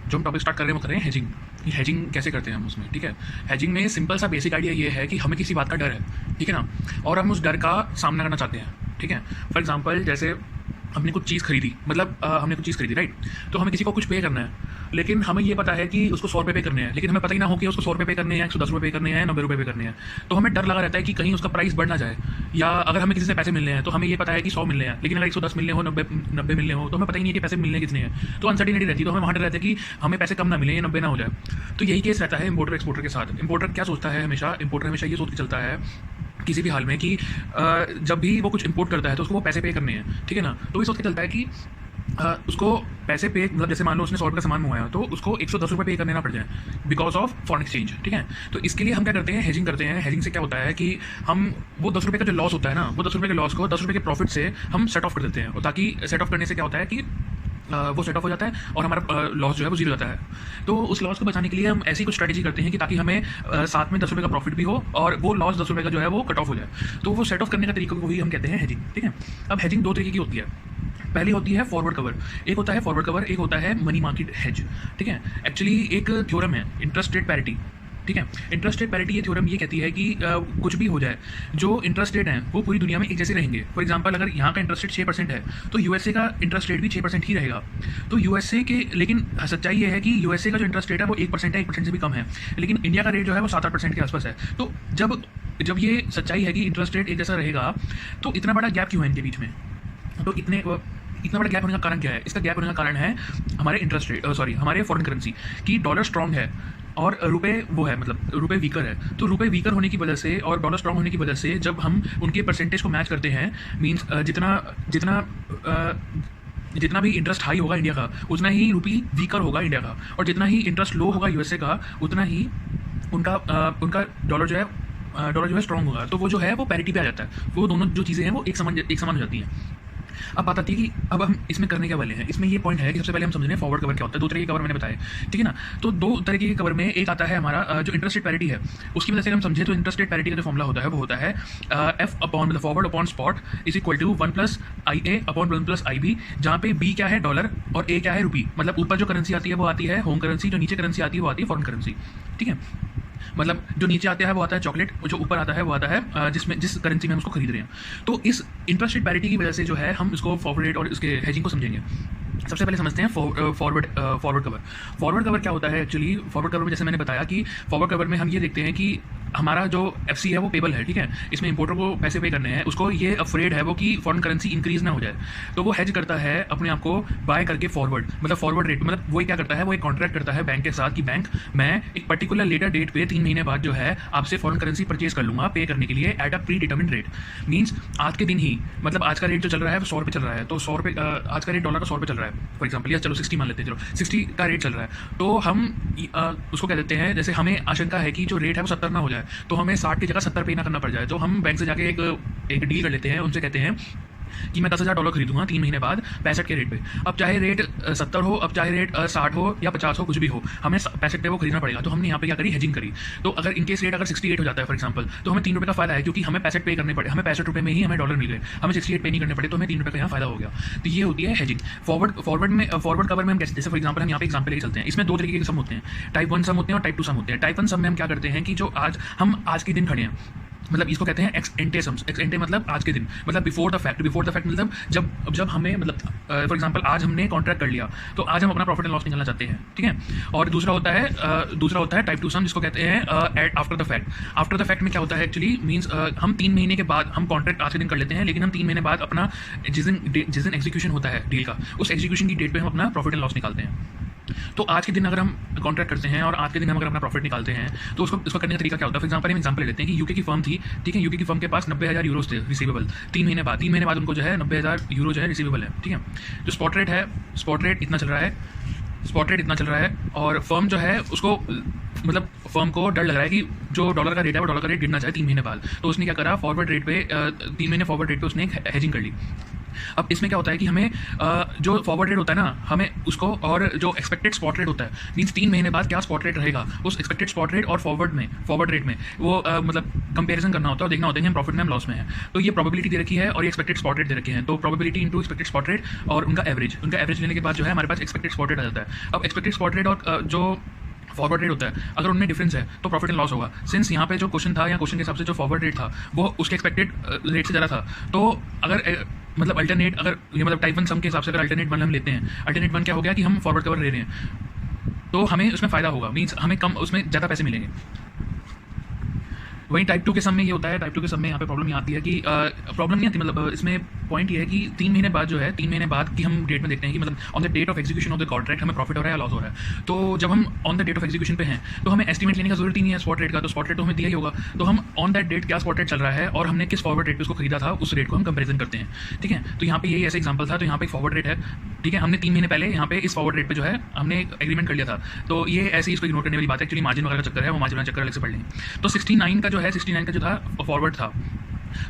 जो हम topic start कर रहे हैं वो कर रहे हैं हेजिंग। ये हेजिंग कैसे करते हैं हम उसमें, ठीक है। हेजिंग में सिंपल सा बेसिक आइडिया ये है कि हमें किसी बात का डर है, ठीक है ना, और हम उस डर का सामना करना चाहते हैं, ठीक है। फॉर एग्जाम्पल जैसे हमने कुछ चीज़ खरीदी, मतलब हमने कुछ चीज़ खरीदी, राइट। तो हमें किसी को कुछ पे करना है, लेकिन हमें ये पता है कि उसको 100 रुपये पे करने हैं, लेकिन हमें पता ही ना हो कि उसको 100 रुपये पे करने हैं, 110 रुपये पे करने हैं, 90 रुपये पे करने हैं। तो हमें डर लगा रहता है कि कहीं उसका प्राइस बढ़ ना जाए, या अगर हमें किसी से पैसे मिलने हैं तो हमें ये पता है कि 100 मिलने हैं, लेकिन अगर 110 मिलने हो, 90 मिलने हो, तो हमें पता ही नहीं है कि पैसे मिलने कितने हैं। तो अनसर्टिनिटी रहती है, तो हमें वहाँ डर रहता है कि हमें पैसे कम ना मिले, 90 ना हो जाए। तो यही केस रहता है इम्पोर्टर एक्सपोर्टर के साथ। इम्पोर्टर क्या सोचता है हमेशा, इम्पोर्टर हमेशा ये सोच के चलता है किसी भी हाल में कि जब भी वो कुछ इंपोर्ट करता है तो उसको वो पैसे पे करने हैं, ठीक है ना। तो ये सोच के चलता है कि उसको पैसे पे, मतलब जैसे मान लो उसने 100 रुपये का सामान मंगाया तो उसको 110 रुपये पे करने ना पड़ जाए बिकॉज ऑफ फॉरेन एक्सचेंज, ठीक है। तो इसके लिए हम क्या करते हैं, हेजिंग करते हैं। हेजिंग से क्या होता है कि हम वो 10 रुपये का जो लॉस होता है ना, वो 10 रुपये के लॉस को 10 रुपये के प्रॉफिट से हम सेट ऑफ कर देते हैं, और ताकि सेट ऑफ करने से क्या होता है कि वो सेट ऑफ हो जाता है और हमारा लॉस जो है वो जीरो जाता है। तो उस लॉस को बचाने के लिए हम ऐसी कुछ स्ट्रैटेजी करते हैं कि ताकि हमें साथ में 10 रुपये का प्रॉफिट भी हो और वो लॉस 10 रुपये का जो है वो कट ऑफ हो जाए। तो वो सेट ऑफ करने का तरीका को ही हम कहते हैं हेजिंग, ठीक है। अब हेजिंग दो तरीके की होती है। पहली होती है फॉरवर्ड कवर, एक होता है फॉरवर्ड कवर, एक होता है मनी मार्केट हेज, ठीक है। एक्चुअली एक थ्योरम है इंटरेस्ट रेट पैरिटी, ठीक है। इंटरेस्ट रेट पैरिटी ये थ्योरम ये कहती है कि कुछ भी हो जाए, जो इंटरेस्ट रेट हैं वो पूरी दुनिया में एक जैसे रहेंगे। फॉर एग्जांपल अगर यहाँ का इंटरेस्ट रेट 6% है तो यूएसए का इंटरेस्ट रेट भी 6% ही रहेगा। तो यूएसए के, लेकिन सच्चाई ये है कि यूएसए का जो इंटरेस्ट रेट है वो 1% है, 1% से भी कम है, लेकिन इंडिया का रेट जो है वो 7-8% के आसपास है। तो जब ये सच्चाई है कि इंटरेस्ट रेट एक जैसा रहेगा, तो इतना बड़ा गैप क्यों है इनके बीच में। तो इतना बड़ा गैप होने का कारण क्या है? इसका गैप होने का कारण है हमारे इंटरेस्ट रेट, हमारे फॉरेन करेंसी की डॉलर स्ट्रांग है और रुपए वो है, मतलब रुपए वीकर है। तो रुपए वीकर होने की वजह से और डॉलर स्ट्रांग होने की वजह से जब हम उनके परसेंटेज को मैच करते हैं, मींस जितना भी इंटरेस्ट हाई होगा इंडिया का, उतना ही रुपी वीकर होगा इंडिया का, और जितना ही इंटरेस्ट लो होगा यूएसए का, उतना ही उनका डॉलर जो है स्ट्रांग होगा। तो वो जो है वो पैरिटी पे आ जाता है, वो दोनों जो चीज़ें हैं वो एक समान हो जाती हैं। अब बात आती है कि अब हम इसमें करने क्या वाले हैं। इसमें ये पॉइंट है कि सबसे पहले हम समझ लें फॉरवर्ड कवर क्या होता है। दो तरह के कवर मैंने बताए, ठीक है ना। तो दो तरीके के कवर में एक आता है हमारा जो इंटरेस्ट रेट पैरिटी है, उसकी वजह से हम समझे तो इंटरेस्ट रेट पैरिटी का जो फॉर्मूला होता है वो होता है एफ अपॉन, मतलब forward upon spot is equal to 1+IA upon 1+IB, जहाँ पे बी क्या है डॉलर और ए क्या है रुपी। मतलब ऊपर जो करेंसी आती है वो आती है होम करेंसी, जो नीचे करेंसी आती है वो आती है फॉरेन करेंसी, ठीक है। मतलब जो नीचे आता है वो आता है चॉकलेट, और जो ऊपर आता है वो आता है जिस करेंसी में हम उसको खरीद रहे हैं। तो इस इंटरेस्ट रेट पैरिटी की वजह से जो है हम इसको फॉरवर्ड रेट और इसके हेजिंग को समझेंगे। सबसे पहले समझते हैं फॉरवर्ड कवर। फॉरवर्ड कवर क्या होता है एक्चुअली। फॉरवर्ड कवर में जैसे मैंने बताया कि फॉरवर्ड कवर में हम ये देखते हैं कि हमारा जो एफसी है वो पेबल है, ठीक है। इसमें इंपोर्टर को पैसे पे करने हैं, उसको ये अफ्रेड है वो कि फॉरेन करेंसी इंक्रीज ना हो जाए, तो वो हेज करता है अपने आप को बाय करके फॉरवर्ड, मतलब फॉरवर्ड रेट, मतलब वो क्या करता है, वो एक कॉन्ट्रैक्ट करता है बैंक के साथ कि बैंक मैं एक पर्टिकुलर लेटर डेट पे 3 महीने बाद जो है आपसे फॉरेन करेंसी परचेज कर लूंगा पे करने के लिए at a pre determined rate. Means आज के दिन ही, मतलब आज का रेट जो चल रहा है वो 100 रुपये चल रहा है, तो 100 रुपये आज का रेट डॉलर का 100 रुपये चल रहा है फॉर एग्जाम्पल, या चलो 60 मान लेते हैं, चलो 60 का रेट चल रहा है। तो हम उसको कह देते हैं, जैसे हमें आशंका है कि जो रेट है वो 70 ना हो जाए, तो हमें 60 की जगह 70 पे ना करना पड़ जाए, तो हम बैंक से जाके एक डील कर लेते हैं, उनसे कहते हैं कि मैं 10,000 डॉलर खरीदूंगा 3 महीने बाद 65 के रेट पे। अब चाहे रेट 70 हो, अब चाहे रेट 60 हो या 50 हो, कुछ भी हो, हमें 65 पे वो खरीदना पड़ेगा। तो हमने यहाँ पे क्या करी, हेजिंग करी। तो अगर इनकेस रेट अगर 68 हो जाता है फॉर एग्जाम्पल, तो हमें 3 रुपये का फायदा है, क्योंकि हमें 65 पे करने पड़े, हमें 65 रुपये में ही हमें डॉलर मिल गए, हमें 68 पे नहीं करने पड़े, तो हमें 3 रुपये का यहाँ फायदा हो गया। तो ये होती है हेजिंग। फॉरवर्ड कवर में हम कैसे, जैसे फॉर एग्जाम्पल हम यहाँ पे एग्जाम्पल लेके चलते हैं, इसमें दो तरीके के सम होते हैं, टाइप 1 सम होते हैं और टाइप 2 सम होते हैं। टाइप 1 सम में हम क्या करते हैं कि जो आज के दिन खड़े हैं, मतलब इसको कहते हैं एक्स एंटे सम्स। एक्स एंटे मतलब आज के दिन, मतलब बिफोर द फैक्ट मतलब जब हमें, मतलब फॉर एग्जांपल आज हमने कॉन्ट्रैक्ट कर लिया, तो आज हम अपना प्रॉफिट एंड लॉस निकालना चाहते हैं, ठीक है। और दूसरा होता है टाइप 2 सम, जिसको कहते हैं after the fact. After the fact में क्या होता है एक्चुअली, मींस हम 3 महीने के बाद हम कॉन्ट्रैक्ट आज के दिन कर लेते हैं, लेकिन हम 3 महीने बाद अपना जिस दिन एग्जीक्यूशन होता है डील का, उस एग्जीक्यूशन की डेट पे हम अपना प्रॉफिट एंड लॉस निकालते हैं। तो आज के दिन अगर हम कॉन्ट्रैक्ट करते हैं और आज के दिन हम अगर अपना प्रॉफिट निकालते हैं, तो उसको करने का तरीका क्या होता है। फॉर एग्जांपल हम एग्जांपल ले लेते हैं कि यूके की फर्म थी, ठीक है। यूके की फर्म के पास 90,000 यूरोज थे रिसीवेबल 3 महीने बाद उनको जो है 90,000 यूरो जो है रिसीवेबल है, ठीक है। जो स्पॉट रेट इतना चल रहा है, और फर्म जो है उसको, मतलब फर्म को डर लग रहा है कि जो डॉलर का रेट है वो डॉलर का रेट गिरना चाहे 3 महीने बाद, तो उसने क्या करा, फॉरवर्ड रेट पे 3 महीने फॉरवर्ड रेट पे उसने एक हेजिंग कर ली। अब इसमें क्या होता है कि हमें जो फॉरवर्ड रेट होता है ना, हमें उसको, और जो एक्सपेक्टेड स्पॉट रेट होता है, मीन्स 3 महीने बाद क्या स्पॉट रेट रहेगा, उस एक्सपेक्टेड स्पॉट रेट और फॉरवर्ड रेट में वो मतलब कंपेरिजन करना होता है और देखना होता है कि हम प्रॉफिट में हम लॉस में है। तो ये प्रोबेबिलिटी दे रखी है और ये एक्सपेक्टेड स्पॉट रेट दे रखे हैं, तो probability into expected spot rate और उनका एवरेज लेने के बाद जो है हमारे पास एक्सपेक्टेड स्पॉट रेट आ जाता है। अब एक्सपेक्टेड स्पॉट रेट और जो फॉरवर्ड रेट होता है, अगर उनमें डिफरेंस है तो प्रॉफिट एंड लॉस होगा। सिंस यहाँ पे जो क्वेश्चन था या क्वेश्चन के हिसाब से जो फॉरवर्ड रेट था वो उसके एक्सपेक्टेड रेट से ज़्यादा था, तो अगर मतलब अल्टरनेट, अगर ये मतलब टाइप 1 सम के हिसाब से अगर अल्टरनेट 1 हम लेते हैं, अल्टरनेट 1 क्या हो गया कि हम फॉरवर्ड कवर ले रहे हैं, तो हमें उसमें फ़ायदा होगा, मीन्स हमें कम उसमें ज़्यादा पैसे मिलेंगे। वहीं टाइप 2 के सम में ये होता है, टाइप 2 के सम में यहाँ पे प्रॉब्लम ये आती है कि प्रॉब्लम नहीं आती, मतलब इसमें पॉइंट ये है कि 3 महीने बाद जो है, 3 महीने बाद की हम डेट में देखते हैं कि मतलब on the date of execution of the contract हमें प्रॉफिट हो रहा है या लॉस हो रहा है। तो जब हम on the date of execution पे हैं तो हमें एस्टीमेट लेने का जरूरत ही नहीं है स्पॉट रेट का, तो स्पॉट रेट तो हमें दिया ही होगा, तो हम ऑन दैट डेट क्या स्पॉट रेट चल रहा है और हमने किस फॉरवर्ड रेट पे उसको खरीदा था उस रेट को हम कंपेरिजन करते हैं। ठीक है, तो यहाँ पे यही ऐसा एग्जाम्पल था, तो यहाँ पे फॉरवर्ड रेट है, ठीक है, हमने 3 महीने पहले यहाँ पे इस फॉरवर्ड रेट पे जो है हमने एग्रीमेंट कर लिया था, तो ये ऐसे ही इसको इग्नोर करने वाली बात है, एक्चुअली मार्जिन वगैरह का चक्कर है, वो मार्जिन वाला चक्कर अलग से पढ़ लेंगे। तो 69 का जो है, 69 का जो था फॉरवर्ड था,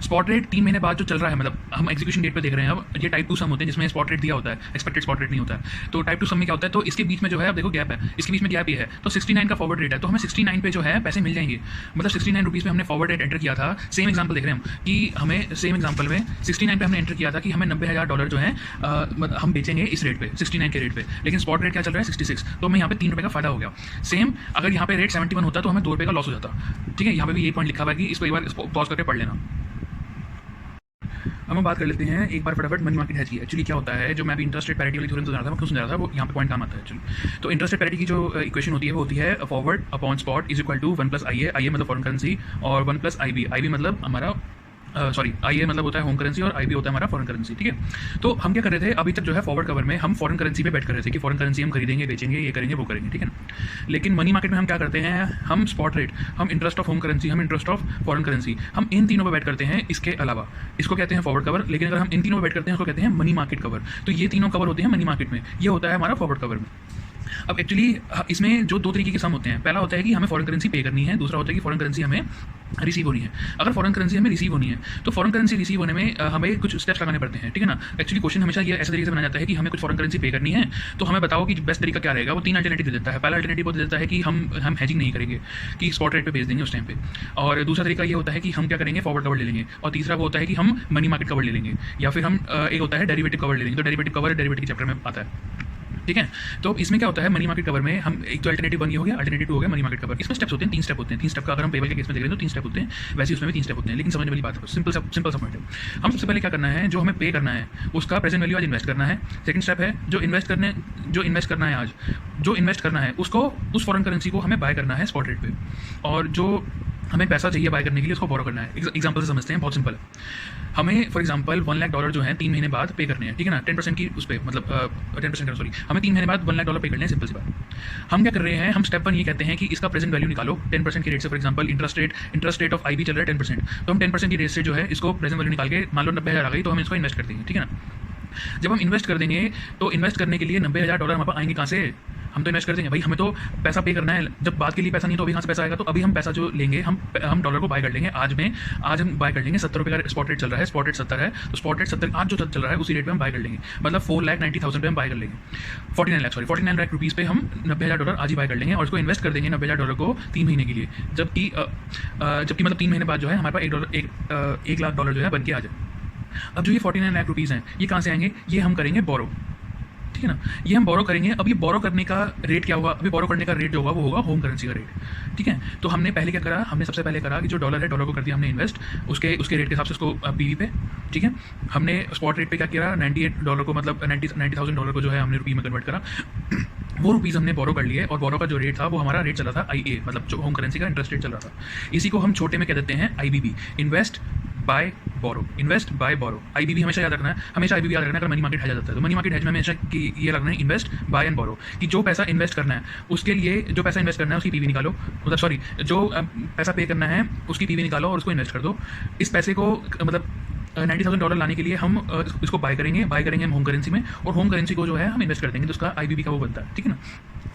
स्पॉट रेट 3 महीने बाद जो चल रहा है, मतलब हम एग्जीक्यूशन डेट पे देख रहे हैं। अब ये टाइप 2 सम होते हैं जिसमें स्पॉट रेट दिया होता है, एक्सपेक्टेड स्पॉट रेट नहीं होता है। तो टाइप 2 सम में क्या होता है, तो इसके बीच में जो है, अब देखो गैप है, इसके बीच में गैप ये है, तो 69 का फॉरवर्ड रेट है, तो हमें 69 पे जो है पैसे मिल जाएंगे, मतलब 69 रुपीज़ पे हमने फॉरवर्ड रेट एंटर किया था। सेम एग्जाम्पल देख रहे हैं हम कि हमें सेम एग्जाम्पल में 69 पे हमने एंटर किया था कि हमें $90,000 जो है हम बेचेंगे इस रेट पे, 69 के रेट पे, लेकिन स्पॉट रेट क्या चल रहा है 66, तो हमें यहाँ पे ₹3 का फायदा हो गया। सेम अगर यहाँ पे रेट 71 होता तो हमें ₹2 का लॉस हो जाता। ठीक है, यहाँ पे भी यही पॉइंट लिखा हुआ है कि इसको एक बार पॉज करके पढ़ लेना। अब हम बात कर लेते हैं एक बार फटाफट मनी मार्केट हैज की। एक्चुअली क्या होता है, जो मैं अभी इंटरेस्ट रेट पैरिटी वाली थ्योरम समझा रहा था, मैं क्यों समझा रहा था, वो यहाँ पे पॉइंट काम आता है एक्चुअली। तो इंटरेस्ट रेट पैरिटी की जो इक्वेशन होती है वो होती है forward upon spot is equal to 1 + IA, IA मतलब फॉरेन करेंसी, और 1 + IB, IB मतलब हमारा IA मतलब होता है होम करेंसी और IB होता है हमारा फॉरेन करेंसी। ठीक है, तो हम क्या कर रहे थे अभी तक जो है फॉरवर्ड कवर में हम फॉरेन करेंसी पे बैठ कर रहे थे कि फॉरेन करेंसी हम खरीदेंगे, बेचेंगे, ये करेंगे, वो करेंगे। ठीक है ना, लेकिन मनी मार्केट में हम क्या करते हैं, हम स्पॉट रेट, हम इंटरेस्ट ऑफ होम करेंसी, हम इंटरेस्ट ऑफ फॉरेन करेंसी, हम इन तीनों पे बैठ करते हैं। इसके अलावा इसको कहते हैं फॉरवर्ड कवर, लेकिन अगर हम इन तीनों पे बैठ करते हैं उसको कहते हैं मनी मार्केट कवर। तो ये तीनों कवर होते हैं मनी मार्केट में, ये होता है हमारा फॉरवर्ड कवर में। अब एक्चुअली इसमें जो 2 तरीके के सम होते हैं, पहला होता है कि हमें फॉरेन करेंसी पे करनी है, दूसरा होता है कि फॉरेन करेंसी हमें रिसीव होनी है। अगर फॉरेन करेंसी हमें रिसीव होनी है तो फॉरेन करेंसी रिसीव होने में हमें कुछ स्टेप्स लगाने पड़ते हैं। ठीक है ना, एक्चुअली क्वेश्चन हमेशा ये ऐसे तरीके से बनाया जाता है कि हमें कुछ फॉरेन करेंसी पे करनी है, तो हमें बताओ कि बेस्ट तरीका क्या रहेगा। वो 3 अल्टरनेटिव दे देता है। पहला अल्टरनेटिव वो दे देता है कि हम हैजिंग नहीं करेंगे, कि स्पॉट रेट पे बेच देंगे उस टाइम पे, और दूसरा तरीका ये होता है कि हम क्या करेंगे, फॉरवर्ड कवर ले लेंगे, और तीसरा वो होता है कि हम मनी मार्केट कवर ले लेंगे, या फिर हम एक होता है डेरिवेटिव कवर ले लेंगे। तो डेरिवेटिव कवर डेरिवेटिव के चैप्टर में आता है। ठीक है, तो इसमें क्या होता है मनी मार्केट कवर में हम एक तो अल्टरनेटिव 1 ये हो गया, अल्टरनेटिव 2 हो गया मनी मार्केट कवर। इसमें स्टेप्स होते हैं, 3 स्टेप होते हैं। 3 स्टेप का अगर हम पेबल के केस में देख रहे हैं तो 3 स्टेप होते हैं, वैसे उसमें भी 3 स्टेप होते हैं, लेकिन समझने वाली बात है, सिंपल सा पॉइंट है। हम सबसे पहले क्या करना है, जो हमें पे करना है उसका प्रेजेंट वैल्यू आज इन्वेस्ट करना है। सेकंड स्टेप है जो इन्वेस्ट करना है आज, जो इन्वेस्ट करना है उसको, उस फॉरेन करेंसी को हमें बाय करना है स्पॉट रेट पे, और जो हमें पैसा चाहिए बाय करने के लिए उसको बोरो करना है। एग्जाम्पल से समझते हैं, बहुत सिंपल है। हमें फॉर एग्जांपल $1,00,000 जो है 3 महीने बाद पे करने हैं। ठीक है ना, 10% की उस पर, मतलब 10% सॉरी, हमें 3 महीने बाद $1,00,000 पे करने हैं, सिंपल सी बात। हम क्या कर रहे हैं, हम स्टेप 1 ये कहते हैं कि इसका प्रेजेंट वैल्यू निकालो 10% की रेट से। For example interest rate of IB चल रहा है 10%, तो हम 10% की रेट से जो है इसको प्रेजेंट वैल्यू निकाल के, मान लो 90,000 आ गई, तो हम इसको इन्वेस्ट कर देंगे। ठीक है ना, जब हम इन्वेस्ट कर देंगे तो इन्वेस्ट करने के लिए $90,000 हमारे पास आएंगे कहाँ से, हम तो इन्वेस्ट कर देंगे भाई, हमें तो पैसा पे करना है। जब बात के लिए पैसा नहीं तो अभी कहाँ से पैसा आएगा, तो अभी हम पैसा जो लेंगे, हम डॉलर को बाय कर लेंगे। आज हम बाय कर लेंगे, ₹70 का स्पॉट रेट चल रहा है, स्पॉट रेट 70 है, तो स्पॉट रेट 70 आज जो चल रहा है उसी रेट पे हम बाय कर लेंगे, मतलब 4,90,000 पे हम बाय कर लेंगे। 49 लाख रुपीज़ पे हम $90,000 आज ही बाय कर लेंगे और उसको इन्वेस्ट कर देंगे $90,000 को 3 महीने के लिए, जबकि मतलब 3 महीने बाद जो है हमारे पास $1,00,000 जो है बन के आ जाए। अब जो ये 49 लाख रुपीज़ हैं, ये कहाँ से आएंगे, ये हम करेंगे बोरो। ठीक है ना, ये हम बोरो करेंगे। अब ये बोरो करने का रेट क्या होगा, अभी बोरो करने का रेट जो होगा वो होगा होम करेंसी का रेट। ठीक है, तो हमने पहले क्या करा, हमने सबसे पहले करा कि जो डॉलर है, डॉलर को कर दिया हमने इन्वेस्ट, उसके रेट के हिसाब से उसको PV पे। ठीक है, हमने स्पॉट रेट पे क्या किया, $98 को, मतलब $90,000 को जो है हमने रुपये में कन्वर्ट करा। वो रुपीज़ हमने बोरो कर लिए, और बोरो का जो रेट था वो हमारा रेट चला था IA, मतलब जो होम करेंसी का इंटरेस्ट रेट चल रहा था। इसी को हम छोटे में कह देते हैं IBB, इन्वेस्ट बाय बोरो, इन्वेस्ट बाय बोरो। IBB हमेशा याद रखना है, हमेशा IBB याद रखना है अगर मनी मार्केट हैज आ जाता है। तो मनी मार्केट हैज में हमेशा ये रखना है इन्वेस्ट बाय एंड बोरो, कि जो पैसा इन्वेस्ट करना है उसके लिए, जो पैसा इन्वेस्ट करना है उसकी PV निकालो, मतलब सॉरी, जो पैसा पे करना है उसकी PV निकालो और उसको इन्वेस्ट कर दो। इस पैसे को मतलब $90,000 लाने के लिए हम इसको बाय करेंगे हम होम करेंसी में, और होम करेंसी को जो है हम इन्वेस्ट कर देंगे, तो उसका IBB का वो बनता है। ठीक है ना,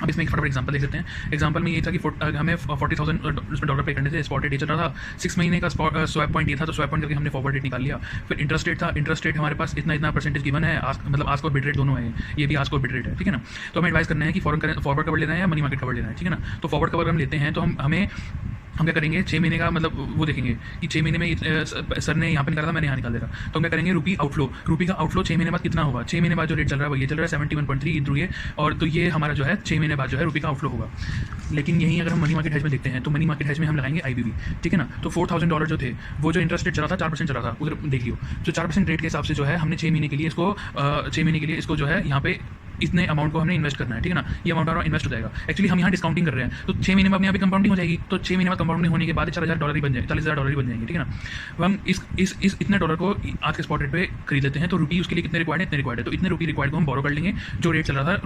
अब इसमें एक फटाफट एग्जांपल देख लेते हैं। एग्जांपल में ये था कि हमें 40,000 उसमें डॉलर पे करने थे। स्पॉट रेट ये चल रहा था, 6 महीने का स्वैप पॉइंट ये था, तो स्वैप पॉइंट करके हमने फॉरवर्ड रेट निकाल लिया। फिर इंटरेस्ट रेट था, इंटरेस्ट रेट हमारे पास इतना इतना परसेंटेज गिवन है, मतलब आस्क और बिड रेट दोनों है, ये भी आस्क और बिड रेट है, ठीक है ना। तो हमें एडवाइस करना है कि फॉरवर्ड कवर लेना है या मनी मार्केट कवर लेना है, ठीक है ना। तो फॉरवर्ड कवर हम लेते हैं तो हम क्या करेंगे, 6 महीने का मतलब वो देखेंगे कि 6 महीने में सर ने यहाँ पे निकाला था, मैंने यहाँ निकाल दे रहा। तो हम क्या करेंगे, रुपी का आउटफ्लो 6 महीने बाद कितना होगा। 6 महीने बाद जो रेट चल रहा है वो ये चल रहा है 71.3 इंटू ये, और तो ये हमारा जो है 6 महीने बाद जो है रुपी का आउटफ्लो होगा। लेकिन यहीं अगर हम मनी मार्केट हेज में देखते हैं तो मनी मार्केट हेज में हम लगाएंगे IBV, ठीक है ना। तो $4,000 जो थे वो जो इंटरेस्ट रेट चला था 4% चला था, उधर देख लियो। तो 4% रेट के हिसाब से जो है हमने 6 महीने के लिए इसको जो है यहाँ पे इतने अमाउंट को हमने इन्वेस्ट करना है, ठीक है ना। ये अमाउंट हमारा इन्वेस्ट हो जाएगा। एक्चुअली हम यहाँ डिस्काउंटिंग कर रहे हैं, तो 6 महीने में अपने यहाँ पे कंपाउंडिंग हो जाएगी। तो 6 महीने बाद कंपाउंडिंग होने के बाद $4,000 ही बन जाए, $40,000 ही बन जाएंगे, ठीक है ना। तो हम इस इतने डॉलर को आज के स्पॉट रेट पे खरीद लेते हैं। तो रुपी उसके लिए कितने रिक्वायर्ड है, इतने रिक्वायर्ड है, तो इतने रुपी रिक्वायर्ड को हम बोरो कर लेंगे जो रेट चल रहा था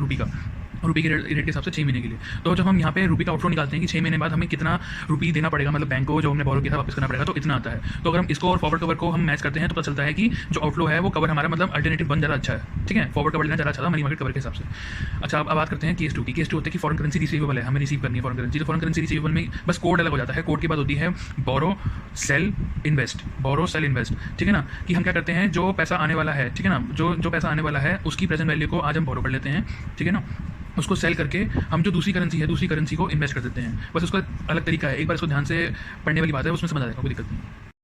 रुपी के रेट के हिसाब से 6 महीने के लिए। तो जब हम यहाँ पे रुपी का आउटफ्लो निकालते हैं कि 6 महीने बाद हमें कितना रुपी देना पड़ेगा, मतलब बैंक को जो हमने बोरो किया था वापस करना पड़ेगा, तो इतना आता है। तो अगर हम इसको और फॉरवर्ड कवर को हम मैच करते हैं तो पता चलता है कि जो आउटफ्लो है वो कवर हमारा मतलब अल्टरनेटिव बन ज़्यादा अच्छा है, ठीक है। फॉरवर्ड कवर लेना ज़्यादा अच्छा था मनी मार्केट कवर के हिसाब से। अच्छा, अब बात करते हैं केस 2 की। केस 2 होता है कि फॉरेन करेंसी रिसीवेबल है, हमें रिसीव करनी है फॉरेन करेंसी। तो फॉरेन करेंसी रिसीवेबल में बस कोड अलग हो जाता है। कोड के बाद होती है बोरो सेल इन्वेस्ट, ठीक है ना। कि हम क्या करते हैं, जो पैसा आने वाला है, ठीक है ना, जो पैसा आने वाला है उसकी प्रेजेंट वैल्यू को आज हम बोरो कर लेते हैं, ठीक है ना। उसको सेल करके हम जो दूसरी करेंसी को इन्वेस्ट कर देते हैं। बस उसका अलग तरीका है, एक बार इसको ध्यान से पढ़ने वाली बात है, उसमें समझ आ जाएगा, कोई दिक्कत नहीं।